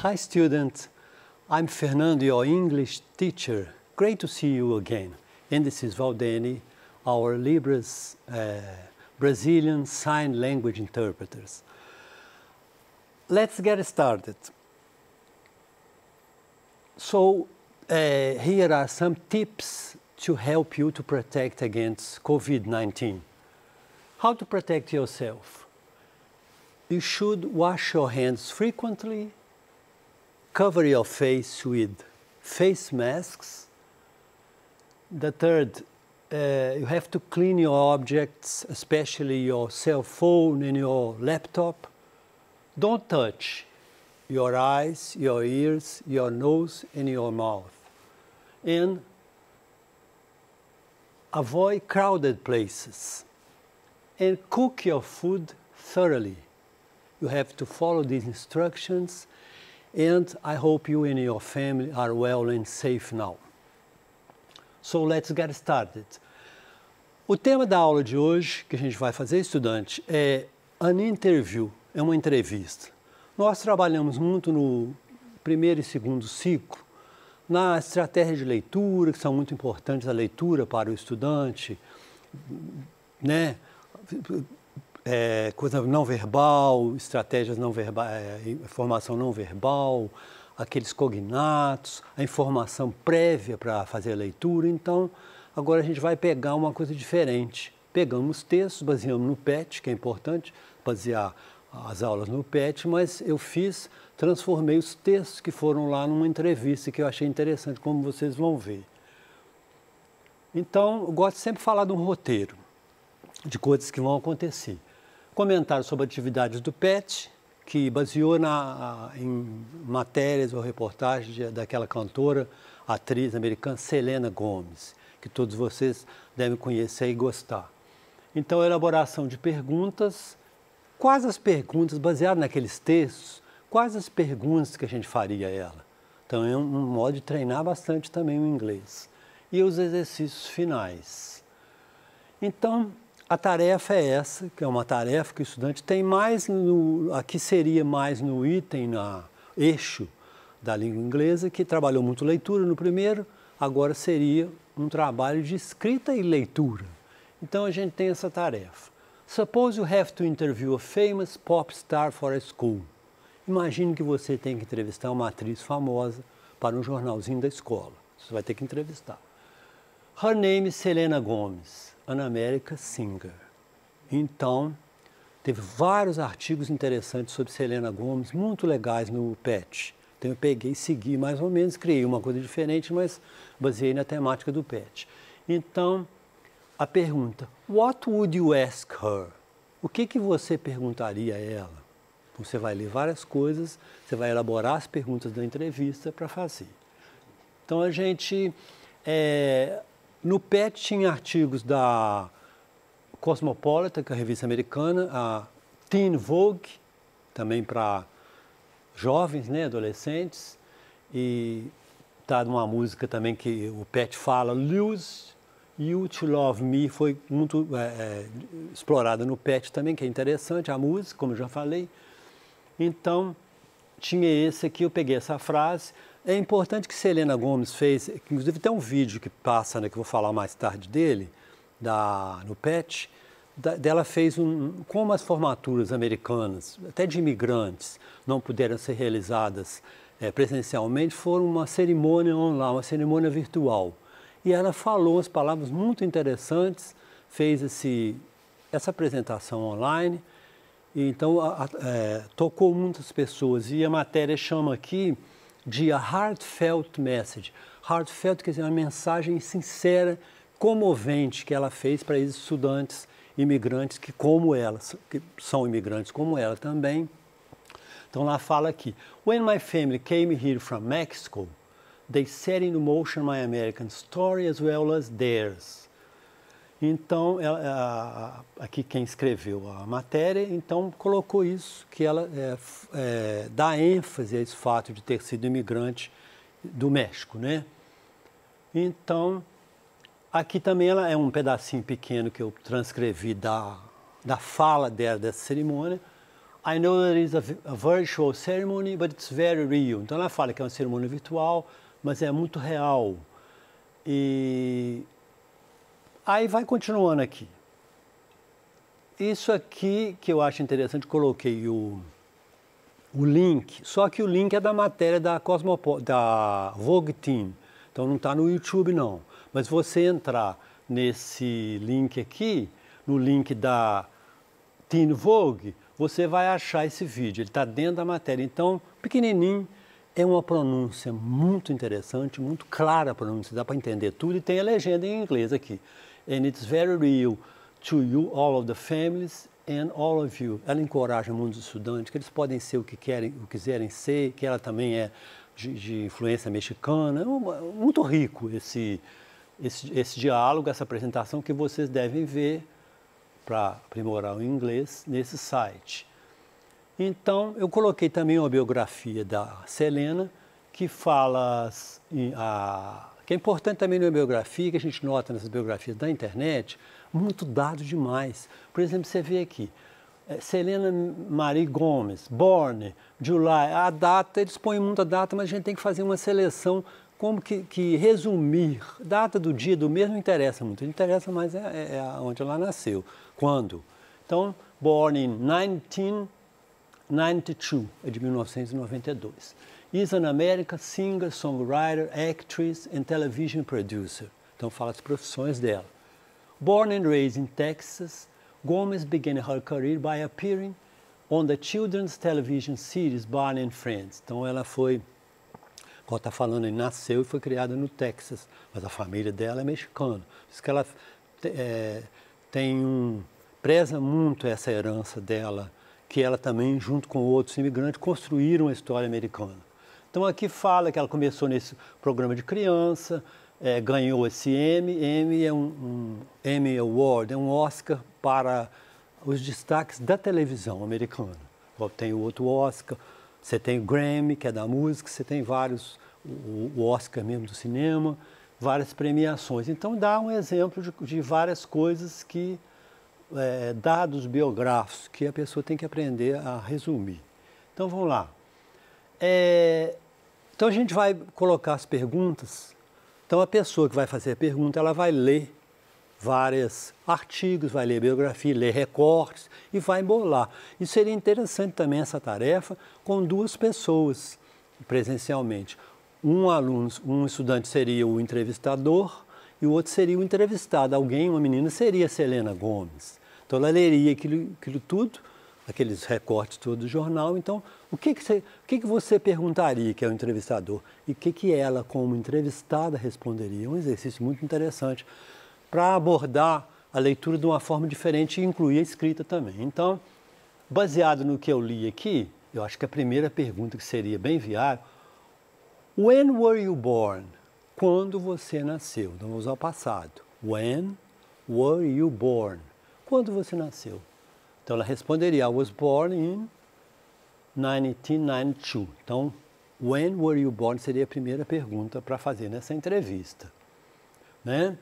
Hi students, I'm Fernando, your English teacher. Great to see you again. And this is Valdene, our Libras Brazilian Sign Language interpreters. Let's get started. So here are some tips to help you to protect against COVID-19. How to protect yourself? You should wash your hands frequently, cover your face with face masks. The third, you have to clean your objects, especially your cell phone and your laptop. Don't touch your eyes, your ears, your nose, and your mouth. And avoid crowded places. And cook your food thoroughly. You have to follow these instructions, and I hope you and your family are well and safe now. So let's get started. O tema da aula de hoje, que a gente vai fazer, estudante, é an interview, é uma entrevista. Nós trabalhamos muito no primeiro e segundo ciclo, na estratégia de leitura, que são muito importantes a leitura para o estudante, né? Coisa não verbal, estratégias não verbais, informação não verbal, aqueles cognatos, a informação prévia para fazer a leitura. Então, agora a gente vai pegar uma coisa diferente. Pegamos textos, baseamos no PET, que é importante basear as aulas no PET, mas eu transformei os textos que foram lá numa entrevista que eu achei interessante, como vocês vão ver. Então, eu gosto sempre de falar de um roteiro, de coisas que vão acontecer. Comentário sobre atividades do PET, que baseou em matérias ou reportagens daquela cantora, atriz americana Selena Gomez, que todos vocês devem conhecer e gostar. Então, elaboração de perguntas, quais as perguntas, baseadas naqueles textos, quais as perguntas que a gente faria a ela. Então, é um modo de treinar bastante também o inglês. E os exercícios finais. Então, a tarefa é essa, que é uma tarefa que o estudante tem mais aqui seria mais no item, eixo da língua inglesa, que trabalhou muito leitura no primeiro, agora seria um trabalho de escrita e leitura. Então a gente tem essa tarefa. Suppose you have to interview a famous pop star for a school. Imagine que você tem que entrevistar uma atriz famosa para um jornalzinho da escola. Você vai ter que entrevistar. Her name is Selena Gomez. An American Singer. Então, teve vários artigos interessantes sobre Selena Gomez, muito legais no PET. Então eu peguei, segui mais ou menos, criei uma coisa diferente, mas baseei na temática do PET. Então, a pergunta, what would you ask her? O que você perguntaria a ela? Você vai ler várias coisas, você vai elaborar as perguntas da entrevista para fazer. Então a gente... No PET tinha artigos da Cosmopolitan, que é a revista americana, a Teen Vogue, também para jovens, né, adolescentes, e está numa música também que o PET fala, Lose You to Love Me, foi muito explorada no PET também, que é interessante, a música, como eu já falei. Então, tinha esse aqui, eu peguei essa frase. É importante que Selena Gomez fez, inclusive tem um vídeo que passa, né, que eu vou falar mais tarde dele, no PET, dela fez como as formaturas americanas, até de imigrantes, não puderam ser realizadas presencialmente, foram uma cerimônia online, uma cerimônia virtual. E ela falou umas palavras muito interessantes, fez essa apresentação online, e então tocou muitas pessoas. E a matéria chama aqui de a heartfelt message. Heartfelt quer dizer uma mensagem sincera, comovente que ela fez para esses estudantes imigrantes que são imigrantes como ela também. Então lá fala aqui, when my family came here from Mexico, they set in motion my American story as well as theirs. Então, aqui quem escreveu a matéria, então colocou isso, que ela dá ênfase a esse fato de ter sido imigrante do México, né? Então, aqui também ela é um pedacinho pequeno que eu transcrevi da fala dela, dessa cerimônia. I know that it's a virtual ceremony, but it's very real. Então ela fala que é uma cerimônia virtual, mas é muito real. E aí vai continuando aqui. Isso aqui que eu acho interessante, coloquei o link, só que o link é da matéria da Vogue Teen, então não está no YouTube não. Mas se você entrar nesse link aqui, no link da Teen Vogue, você vai achar esse vídeo, ele está dentro da matéria. Então, pequenininho, é uma pronúncia muito interessante, muito clara a pronúncia, dá para entender tudo e tem a legenda em inglês aqui. And it's very real to you, all of the families and all of you. Ela encoraja muitos estudantes que eles podem ser o que quiserem ser, que ela também é de influência mexicana. É muito rico esse diálogo, essa apresentação que vocês devem ver para aprimorar o inglês nesse site. Então, eu coloquei também uma biografia da Selena, que fala, que é importante também na biografia, que a gente nota nessas biografias da internet, muito dado demais. Por exemplo, você vê aqui, Selena Marie Gomez, born, July, a data, eles põem muita data, mas a gente tem que fazer uma seleção, como que resumir, data do dia, do mês não interessa muito, interessa mais é onde ela nasceu, quando. Então, born in 1992, é de 1992. Is an American singer, songwriter, actress and television producer. Então fala as profissões dela. Born and raised in Texas, Gomez began her career by appearing on the children's television series Barney and Friends. Então ela foi, como está falando, ele nasceu e foi criada no Texas, mas a família dela é mexicana. Por isso que ela preza muito essa herança dela, que ela também, junto com outros imigrantes, construíram a história americana. Então aqui fala que ela começou nesse programa de criança, ganhou esse Emmy. Emmy é um Emmy Award, é um Oscar para os destaques da televisão americana. Tem o outro Oscar, você tem o Grammy, que é da música, você tem vários, o Oscar mesmo do cinema, várias premiações. Então dá um exemplo de várias coisas que, dados biográficos, que a pessoa tem que aprender a resumir. Então vamos lá. Então a gente vai colocar as perguntas. Então a pessoa que vai fazer a pergunta, ela vai ler vários artigos, vai ler biografia, ler recortes e vai embolar. E seria interessante também essa tarefa com duas pessoas presencialmente. Um estudante seria o entrevistador e o outro seria o entrevistado. Alguém, uma menina, seria Selena Gomez. Então ela leria aquilo tudo, aqueles recortes todos do jornal. Então, o que você perguntaria que é o entrevistador? E o que ela, como entrevistada, responderia? É um exercício muito interessante para abordar a leitura de uma forma diferente e incluir a escrita também. Então, baseado no que eu li aqui, eu acho que a primeira pergunta que seria bem viável, when were you born? Quando você nasceu? Então, vamos usar o passado. When were you born? Quando você nasceu? Então, ela responderia, I was born in 1992. Então, when were you born seria a primeira pergunta para fazer nessa entrevista, né?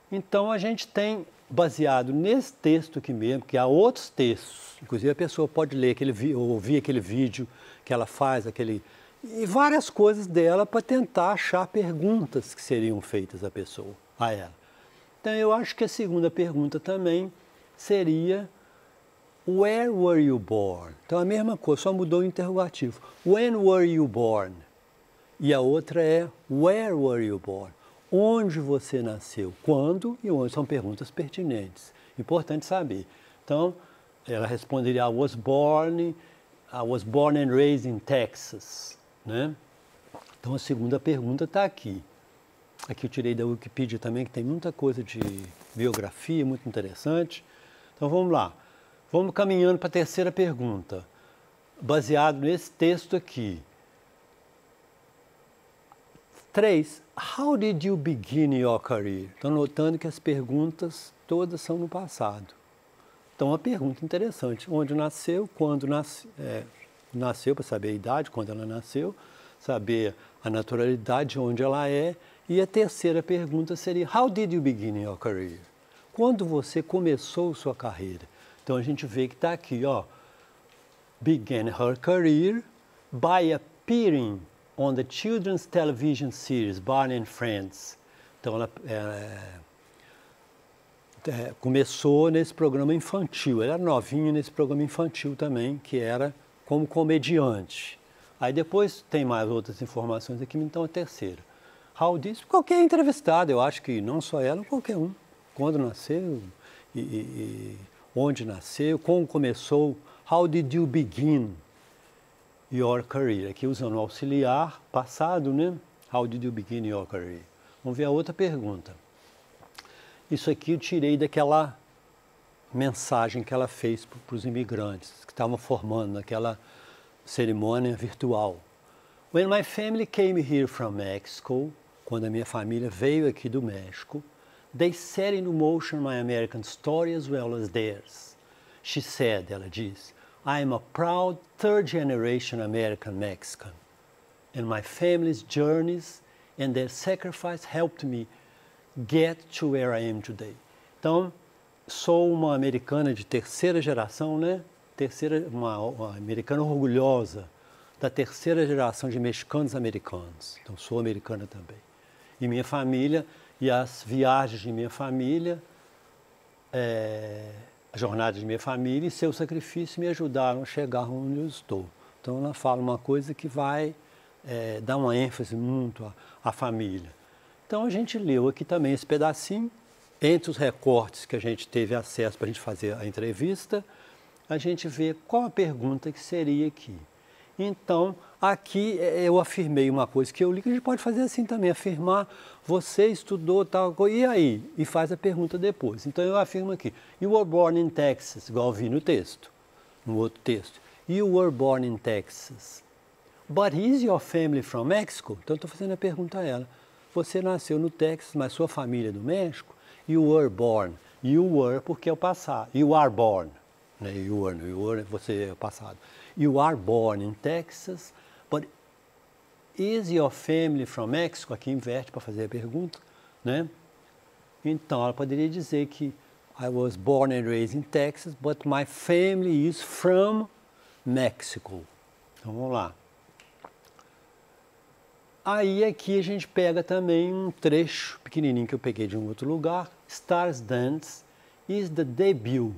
Então, a gente tem, baseado nesse texto aqui mesmo, que há outros textos, inclusive a pessoa pode ler ouvir aquele vídeo que ela faz, e várias coisas dela para tentar achar perguntas que seriam feitas a ela. Então, eu acho que a segunda pergunta também seria, where were you born? Então, a mesma coisa, só mudou o interrogativo. When were you born? E a outra é, where were you born? Onde você nasceu? Quando e onde? São perguntas pertinentes. Importante saber. Então, ela responderia, I was born and raised in Texas. Né? Então, a segunda pergunta está aqui. Aqui eu tirei da Wikipedia também, que tem muita coisa de biografia, muito interessante. Então, vamos lá. Vamos caminhando para a terceira pergunta, baseado nesse texto aqui. 3. How did you begin your career? Estão notando que as perguntas todas são no passado. Então, uma pergunta interessante. Onde nasceu, quando nasceu, para saber a idade, quando ela nasceu, saber a naturalidade, onde ela é. E a terceira pergunta seria, how did you begin your career? Quando você começou sua carreira? Então, a gente vê que está aqui, ó, began her career by appearing on the children's television series Barney and Friends. Então, ela começou nesse programa infantil. Ela era novinha nesse programa infantil também, que era como comediante. Aí depois tem mais outras informações aqui, então a terceira. How this, qualquer entrevistado, eu acho que não só ela, qualquer um. Quando nasceu, onde nasceu, como começou, how did you begin your career? Aqui usando o auxiliar passado, né? How did you begin your career? Vamos ver a outra pergunta. Isso aqui eu tirei daquela mensagem que ela fez para os imigrantes que estavam formando naquela cerimônia virtual. When my family came here from Mexico, quando a minha família veio aqui do México, they set in motion my American story as well as theirs. She said, ela diz, I am a proud third-generation American Mexican, and my family's journeys and their sacrifice helped me get to where I am today. Então, sou uma americana de terceira geração, né? Uma americana orgulhosa da terceira geração de mexicanos americanos. Então, sou americana também. E minha família, e as viagens de minha família, a jornada de minha família e seu sacrifício me ajudaram a chegar onde eu estou. Então, ela fala uma coisa que vai dar uma ênfase muito à família. Então, a gente leu aqui também esse pedacinho. Entre os recortes que a gente teve acesso para a gente fazer a entrevista, a gente vê qual a pergunta que seria aqui. Então, aqui eu afirmei uma coisa que eu li, que a gente pode fazer assim também, afirmar, você estudou tal coisa, e aí? E faz a pergunta depois. Então, eu afirmo aqui, you were born in Texas, igual eu vi no texto, no outro texto. You were born in Texas, but is your family from Mexico? Então, estou fazendo a pergunta a ela. Você nasceu no Texas, mas sua família é do México? You were born. You were porque é o passado. You are born. You were, você é o passado. You are born in Texas, but is your family from Mexico? Aqui inverte para fazer a pergunta, né? Então, ela poderia dizer que I was born and raised in Texas, but my family is from Mexico. Então, vamos lá. Aí aqui a gente pega também um trecho pequenininho que eu peguei de um outro lugar. Stars Dance is the debut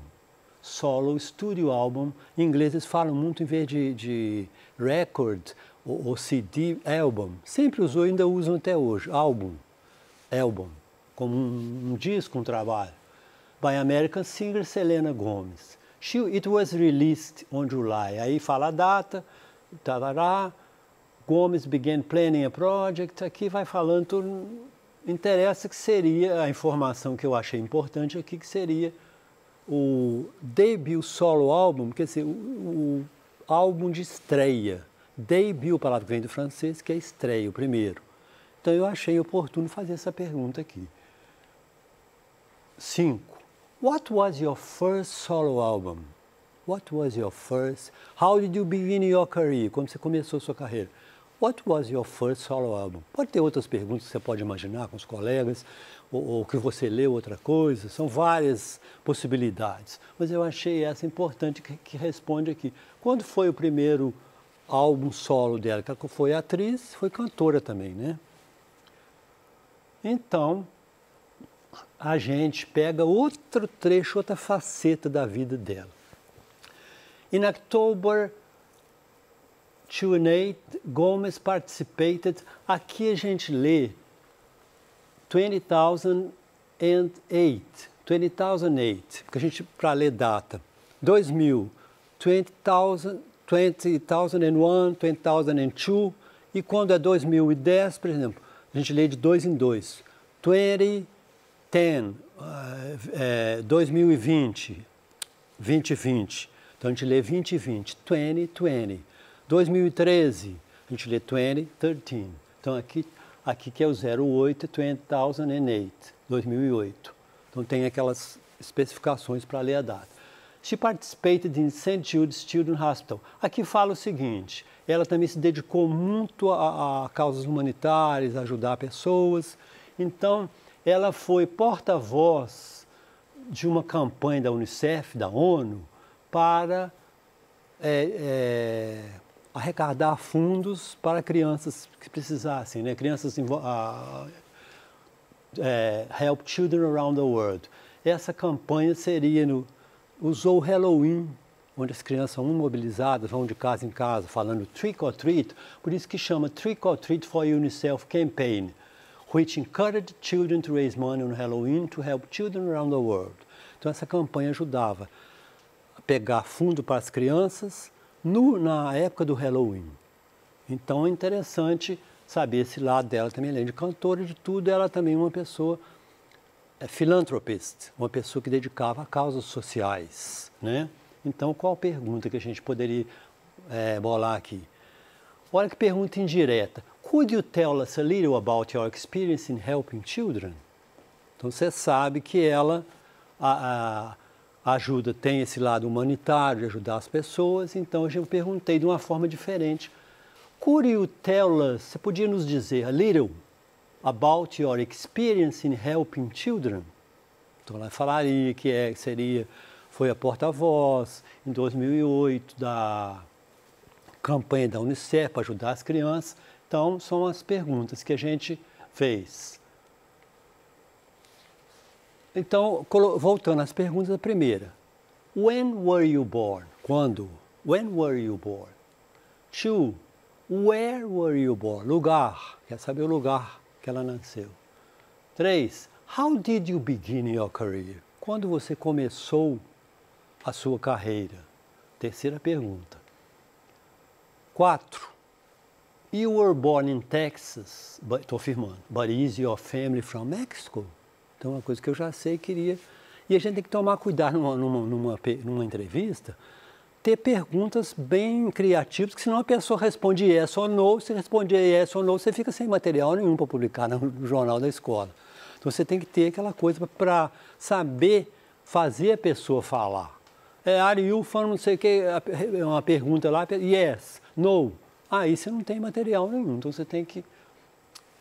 solo studio album. Em inglês eles falam muito, em vez de record ou CD, album. Sempre usou, ainda usam até hoje, album, como um disco, um trabalho. By American singer Selena Gomez. It was released on July. Aí fala a data, tarará. Gomes began planning a project, aqui vai falando, tudo, interessa que seria a informação que eu achei importante aqui, que seria o debut solo álbum, quer dizer, o álbum de estreia. Debut, palavra que vem do francês, que é estreia, o primeiro. Então eu achei oportuno fazer essa pergunta aqui. 5. What was your first solo album? What was your first? How did you begin your career? Como você começou a sua carreira? What was your first solo album? Pode ter outras perguntas que você pode imaginar com os colegas, ou que você leu outra coisa, são várias possibilidades. Mas eu achei essa importante que responde aqui. Quando foi o primeiro álbum solo dela? Que ela foi atriz, foi cantora também, né? Então, a gente pega outro trecho, outra faceta da vida dela. In October 2008, Gomez participated, aqui a gente lê 2008, porque a gente, para ler data, 2000, 2001, 2002, e quando é 2010, por exemplo, a gente lê de 2 em 2. 2010, 2020, 2020. Então, a gente lê 2020, 2020. 2013, a gente lê 2013. Então, aqui que é o 08, 2008. Então, tem aquelas especificações para ler a data. She participated in St. Jude's Children's Hospital. Aqui fala o seguinte, ela também se dedicou muito a causas humanitárias, a ajudar pessoas. Então, ela foi porta-voz de uma campanha da Unicef, da ONU, para arrecadar fundos para crianças que precisassem, né? Crianças Help Children Around the World. Essa campanha seria usou o Halloween, onde as crianças são mobilizadas, vão de casa em casa falando trick or treat, por isso que chama Trick or Treat for UNICEF Campaign, which encouraged children to raise money on Halloween to help children around the world. Então essa campanha ajudava a pegar fundo para as crianças na época do Halloween. Então é interessante saber esse lado dela também, além de cantora de tudo, ela também é uma pessoa philanthropist, uma pessoa que dedicava a causas sociais, né? Então, qual a pergunta que a gente poderia bolar aqui? Olha que pergunta indireta. Could you tell us a little about your experience in helping children? Então, você sabe que ela ajuda, tem esse lado humanitário de ajudar as pessoas, então eu perguntei de uma forma diferente. Could you tell us, você podia nos dizer a little about your experience in helping children? Então ela falaria que foi a porta-voz em 2008 da campanha da Unicef para ajudar as crianças. Então são as perguntas que a gente fez. Então, voltando às perguntas, a primeira. When were you born? Quando? When were you born? 2. Where were you born? Lugar. Quer saber o lugar que ela nasceu. 3. How did you begin your career? Quando você começou a sua carreira? Terceira pergunta. 4. You were born in Texas, estou afirmando, but is your family from Mexico? Então, uma coisa que eu já sei, queria... E a gente tem que tomar cuidado numa entrevista, ter perguntas bem criativas, porque senão a pessoa responde yes ou no, se responder yes ou no, você fica sem material nenhum para publicar no jornal da escola. Então, você tem que ter aquela coisa para saber fazer a pessoa falar. Are you from não sei o que, uma pergunta lá, yes, no. Aí você não tem material nenhum, então você tem que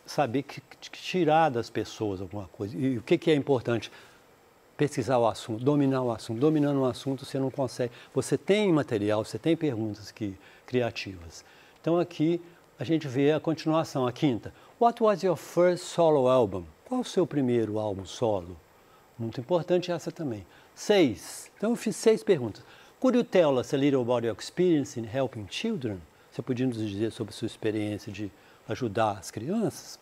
saber que tirar das pessoas alguma coisa. E o que é importante? Pesquisar o assunto, dominar o assunto. Dominando o assunto, você não consegue. Você tem material, você tem perguntas criativas. Então aqui a gente vê a continuação, a quinta. What was your first solo album? Qual o seu primeiro álbum solo? Muito importante essa também. 6. Então eu fiz 6 perguntas. Could you tell us a little about your experience in helping children? Você podia nos dizer sobre a sua experiência de ajudar as crianças?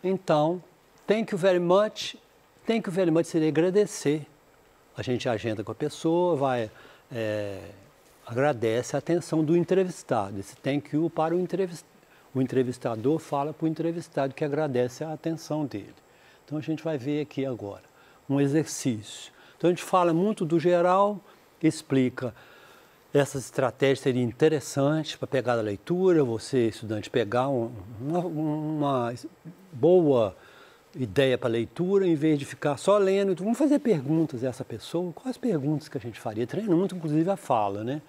Então, thank you very much. Thank you very much seria agradecer. A gente agenda com a pessoa, agradece a atenção do entrevistado. Esse thank you para o entrevistado. O entrevistador fala para o entrevistado que agradece a atenção dele. Então, a gente vai ver aqui agora um exercício. Então, a gente fala muito do geral, explica. Essas estratégias seriam interessantes para pegar a leitura, você, estudante, pegar uma boa ideia para a leitura, em vez de ficar só lendo. Então, vamos fazer perguntas a essa pessoa. Quais perguntas que a gente faria? Treino muito, inclusive, a fala, né?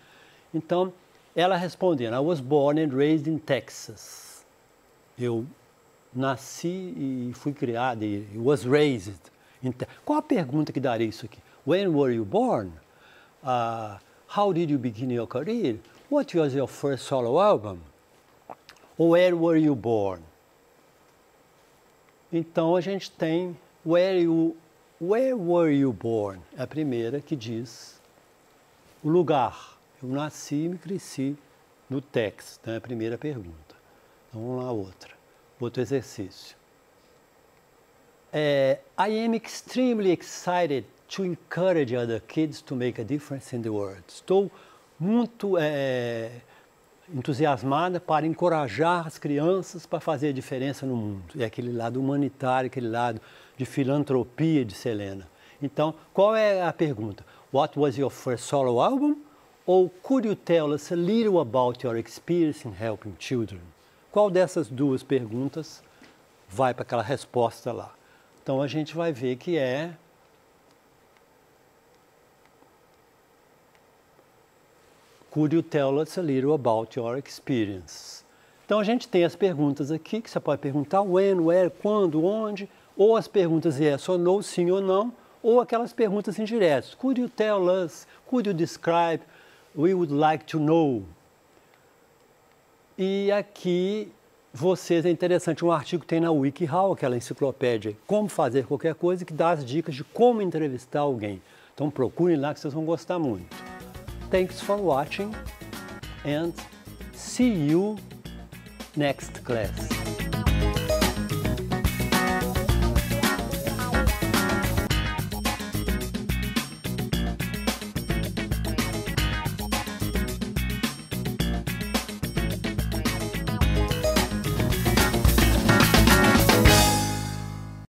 Então, ela respondendo, I was born and raised in Texas. Eu nasci e fui criado, was raised in Texas. Qual a pergunta que daria isso aqui? When were you born? How did you begin your career? What was your first solo album? Where were you born? Então a gente tem where were you born? É a primeira que diz o lugar. Eu nasci e me cresci no Texas. Então é a primeira pergunta. Então vamos lá, outro exercício. I am extremely excited to encourage other kids to make a difference in the world. Estou muito entusiasmada para encorajar as crianças para fazer a diferença no mundo. É aquele lado humanitário, aquele lado de filantropia de Selena. Então, qual é a pergunta? What was your first solo album? Ou could you tell us a little about your experience in helping children? Qual dessas duas perguntas vai para aquela resposta lá? Então, a gente vai ver que Could you tell us a little about your experience? Então, a gente tem as perguntas aqui, que você pode perguntar when, where, quando, onde, ou as perguntas yes ou no, sim ou não, Ou aquelas perguntas indiretas. Could you tell us? Could you describe? We would like to know. E aqui, vocês, é interessante, um artigo que tem na WikiHow, aquela enciclopédia, como fazer qualquer coisa, que dá as dicas de como entrevistar alguém. Então procurem lá que vocês vão gostar muito. Thanks for watching and see you next class.